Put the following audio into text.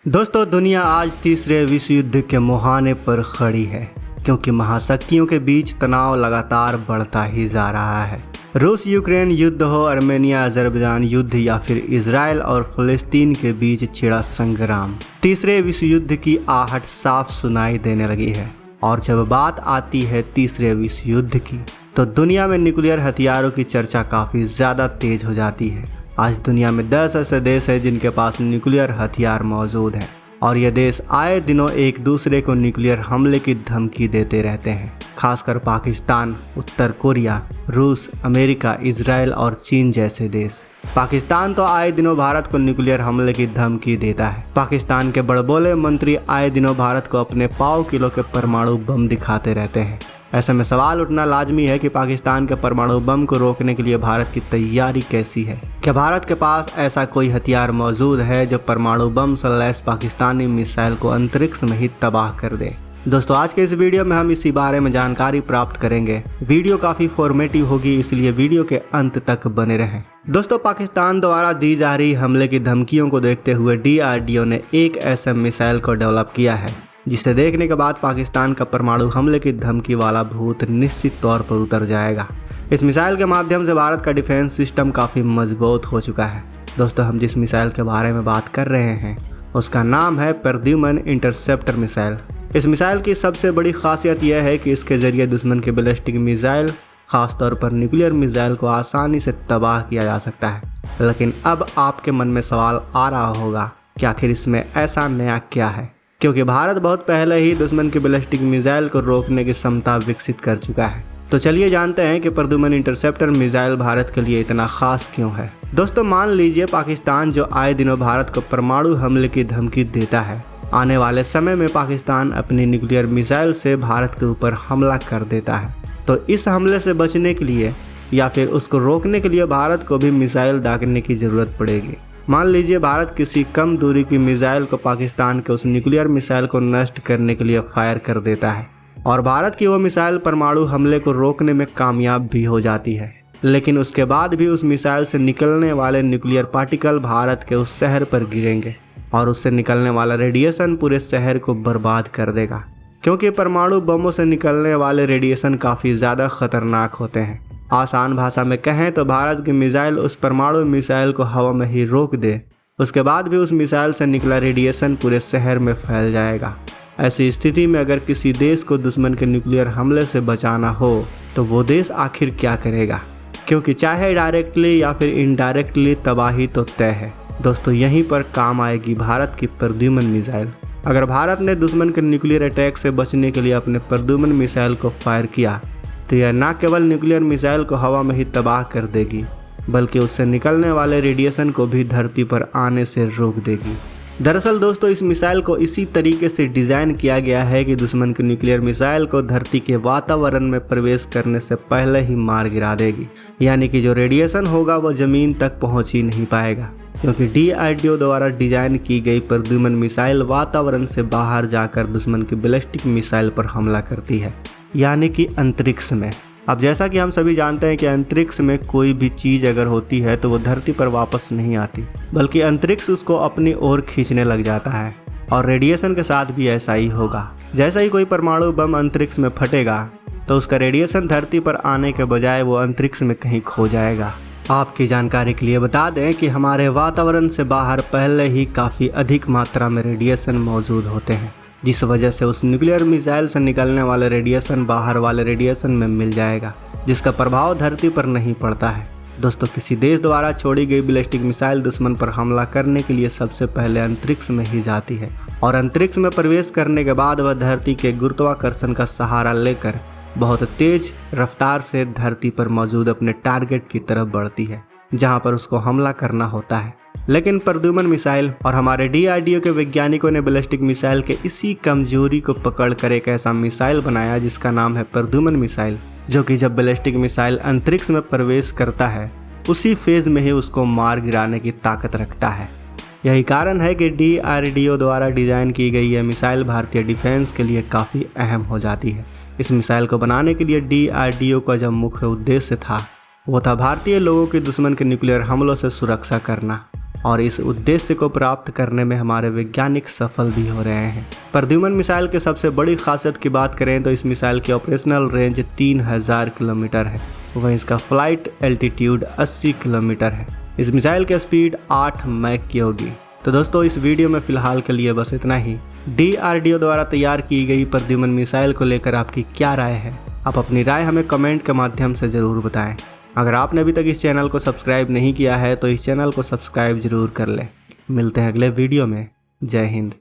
दोस्तों, दुनिया आज तीसरे विश्व युद्ध के मुहाने पर खड़ी है क्योंकि महाशक्तियों के बीच तनाव लगातार बढ़ता ही जा रहा है। रूस यूक्रेन युद्ध हो, आर्मेनिया अजरबैजान युद्ध या फिर इजराइल और फिलिस्तीन के बीच छिड़ा संग्राम, तीसरे विश्व युद्ध की आहट साफ सुनाई देने लगी है। और जब बात आती है तीसरे विश्व युद्ध की तो दुनिया में न्यूक्लियर हथियारों की चर्चा काफ़ी ज़्यादा तेज हो जाती है। आज दुनिया में 10 ऐसे देश हैं जिनके पास न्यूक्लियर हथियार मौजूद हैं और ये देश आए दिनों एक दूसरे को न्यूक्लियर हमले की धमकी देते रहते हैं। खासकर पाकिस्तान, उत्तर कोरिया, रूस, अमेरिका, इजराइल और चीन जैसे देश। पाकिस्तान तो आए दिनों भारत को न्यूक्लियर हमले की धमकी देता है। पाकिस्तान के बड़बोले मंत्री आए दिनों भारत को अपने पाव किलो के परमाणु बम दिखाते रहते हैं। ऐसे में सवाल उठना लाजमी है कि पाकिस्तान के परमाणु बम को रोकने के लिए भारत की तैयारी कैसी है। क्या भारत के पास ऐसा कोई हथियार मौजूद है जो परमाणु बम से लैस पाकिस्तानी मिसाइल को अंतरिक्ष में ही तबाह कर दे? दोस्तों, आज के इस वीडियो में हम इसी बारे में जानकारी प्राप्त करेंगे। वीडियो काफी फॉर्मेटिव होगी, इसलिए वीडियो के अंत तक बने रहें। दोस्तों, पाकिस्तान द्वारा दी जा रही हमले की धमकियों को देखते हुए DRDO ने एक ऐसे मिसाइल को डेवलप किया है जिसे देखने के बाद पाकिस्तान का परमाणु हमले की धमकी वाला भूत निश्चित तौर पर उतर जाएगा। इस मिसाइल के माध्यम से भारत का डिफेंस सिस्टम काफ़ी मजबूत हो चुका है। दोस्तों, हम जिस मिसाइल के बारे में बात कर रहे हैं उसका नाम है प्रद्युम्न इंटरसेप्टर मिसाइल। इस मिसाइल की सबसे बड़ी खासियत यह है कि इसके जरिए दुश्मन के बैलिस्टिक मिसाइल, खासतौर पर न्यूक्लियर मिसाइल को आसानी से तबाह किया जा सकता है। लेकिन अब आपके मन में सवाल आ रहा होगा कि आखिर इसमें ऐसा नया क्या है, क्योंकि भारत बहुत पहले ही दुश्मन के बैलिस्टिक मिसाइल को रोकने की क्षमता विकसित कर चुका है। तो चलिए जानते हैं कि प्रद्युम्न इंटरसेप्टर मिसाइल भारत के लिए इतना खास क्यों है। दोस्तों, मान लीजिए पाकिस्तान जो आए दिनों भारत को परमाणु हमले की धमकी देता है, आने वाले समय में पाकिस्तान अपनी न्यूक्लियर मिसाइल से भारत के ऊपर हमला कर देता है। तो इस हमले से बचने के लिए या फिर उसको रोकने के लिए भारत को भी मिसाइल दागने की ज़रूरत पड़ेगी। मान लीजिए भारत किसी कम दूरी की मिसाइल को पाकिस्तान के उस न्यूक्लियर मिसाइल को नष्ट करने के लिए फायर कर देता है और भारत की वो मिसाइल परमाणु हमले को रोकने में कामयाब भी हो जाती है। लेकिन उसके बाद भी उस मिसाइल से निकलने वाले न्यूक्लियर पार्टिकल भारत के उस शहर पर गिरेंगे और उससे निकलने वाला रेडिएशन पूरे शहर को बर्बाद कर देगा, क्योंकि परमाणु बमों से निकलने वाले रेडिएशन काफ़ी ज़्यादा खतरनाक होते हैं। आसान भाषा में कहें तो भारत की मिसाइल उस परमाणु मिसाइल को हवा में ही रोक दे, उसके बाद भी उस मिसाइल से निकला रेडिएशन पूरे शहर में फैल जाएगा। ऐसी स्थिति में अगर किसी देश को दुश्मन के न्यूक्लियर हमले से बचाना हो तो वो देश आखिर क्या करेगा, क्योंकि चाहे डायरेक्टली या फिर इनडायरेक्टली तबाही तो तय है। दोस्तों, यहीं पर काम आएगी भारत की प्रद्युम्न मिसाइल। अगर भारत ने दुश्मन के न्यूक्लियर अटैक से बचने के लिए अपने प्रद्युम्न मिसाइल को फायर किया तो यह न केवल न्यूक्लियर मिसाइल को हवा में ही तबाह कर देगी, बल्कि उससे निकलने वाले रेडिएशन को भी धरती पर आने से रोक देगी। दरअसल दोस्तों, इस मिसाइल को इसी तरीके से डिज़ाइन किया गया है कि दुश्मन की न्यूक्लियर मिसाइल को धरती के वातावरण में प्रवेश करने से पहले ही मार गिरा देगी, यानी कि जो रेडिएशन होगा वो ज़मीन तक पहुँच ही नहीं पाएगा, क्योंकि DRDO द्वारा डिजाइन की गई प्रद्युम्न मिसाइल वातावरण से बाहर जाकर दुश्मन की बैलिस्टिक मिसाइल पर हमला करती है, यानी कि अंतरिक्ष में। अब जैसा कि हम सभी जानते हैं कि अंतरिक्ष में कोई भी चीज़ अगर होती है तो वो धरती पर वापस नहीं आती, बल्कि अंतरिक्ष उसको अपनी ओर खींचने लग जाता है। और रेडिएशन के साथ भी ऐसा ही होगा। जैसा ही कोई परमाणु बम अंतरिक्ष में फटेगा तो उसका रेडिएशन धरती पर आने के बजाय वो अंतरिक्ष में कहीं खो जाएगा। आपकी जानकारी के लिए बता दें कि हमारे वातावरण से बाहर पहले ही काफ़ी अधिक मात्रा में रेडिएशन मौजूद होते हैं, जिस वजह से उस न्यूक्लियर मिसाइल से निकलने वाले रेडिएशन बाहर वाले रेडिएशन में मिल जाएगा, जिसका प्रभाव धरती पर नहीं पड़ता है। दोस्तों, किसी देश द्वारा छोड़ी गई बैलिस्टिक मिसाइल दुश्मन पर हमला करने के लिए सबसे पहले अंतरिक्ष में ही जाती है और अंतरिक्ष में प्रवेश करने के बाद वह धरती के गुरुत्वाकर्षण का सहारा लेकर बहुत तेज रफ्तार से धरती पर मौजूद अपने टारगेट की तरफ बढ़ती है, जहां पर उसको हमला करना होता है। लेकिन प्रद्युम्न मिसाइल और हमारे DRDO के वैज्ञानिकों ने बैलिस्टिक मिसाइल के इसी कमजोरी को पकड़कर एक ऐसा मिसाइल बनाया जिसका नाम है प्रद्युम्न मिसाइल, जो कि जब बैलिस्टिक मिसाइल अंतरिक्ष में प्रवेश करता है उसी फेज में ही उसको मार गिराने की ताकत रखता है। यही कारण है कि DRDO द्वारा डिजाइन की गई यह मिसाइल भारतीय डिफेंस के लिए काफ़ी अहम हो जाती है। इस मिसाइल को बनाने के लिए DRDO का जो मुख्य उद्देश्य था वो था भारतीय लोगों की दुश्मन के न्यूक्लियर हमलों से सुरक्षा करना, और इस उद्देश्य को प्राप्त करने में हमारे वैज्ञानिक सफल भी हो रहे हैं। प्रद्युम्न मिसाइल की सबसे बड़ी खासियत की बात करें तो इस मिसाइल की ऑपरेशनल रेंज 3000 किलोमीटर है, वहीं इसका फ्लाइट एल्टीट्यूड 80 किलोमीटर है। इस मिसाइल की स्पीड 8 मैक की होगी। तो दोस्तों, इस वीडियो में फिलहाल के लिए बस इतना ही। DRDO द्वारा तैयार की गई प्रद्युम्न मिसाइल को लेकर आपकी क्या राय है? आप अपनी राय हमें कमेंट के माध्यम से ज़रूर बताएं। अगर आपने अभी तक इस चैनल को सब्सक्राइब नहीं किया है तो इस चैनल को सब्सक्राइब जरूर कर लें। मिलते हैं अगले वीडियो में। जय हिंद।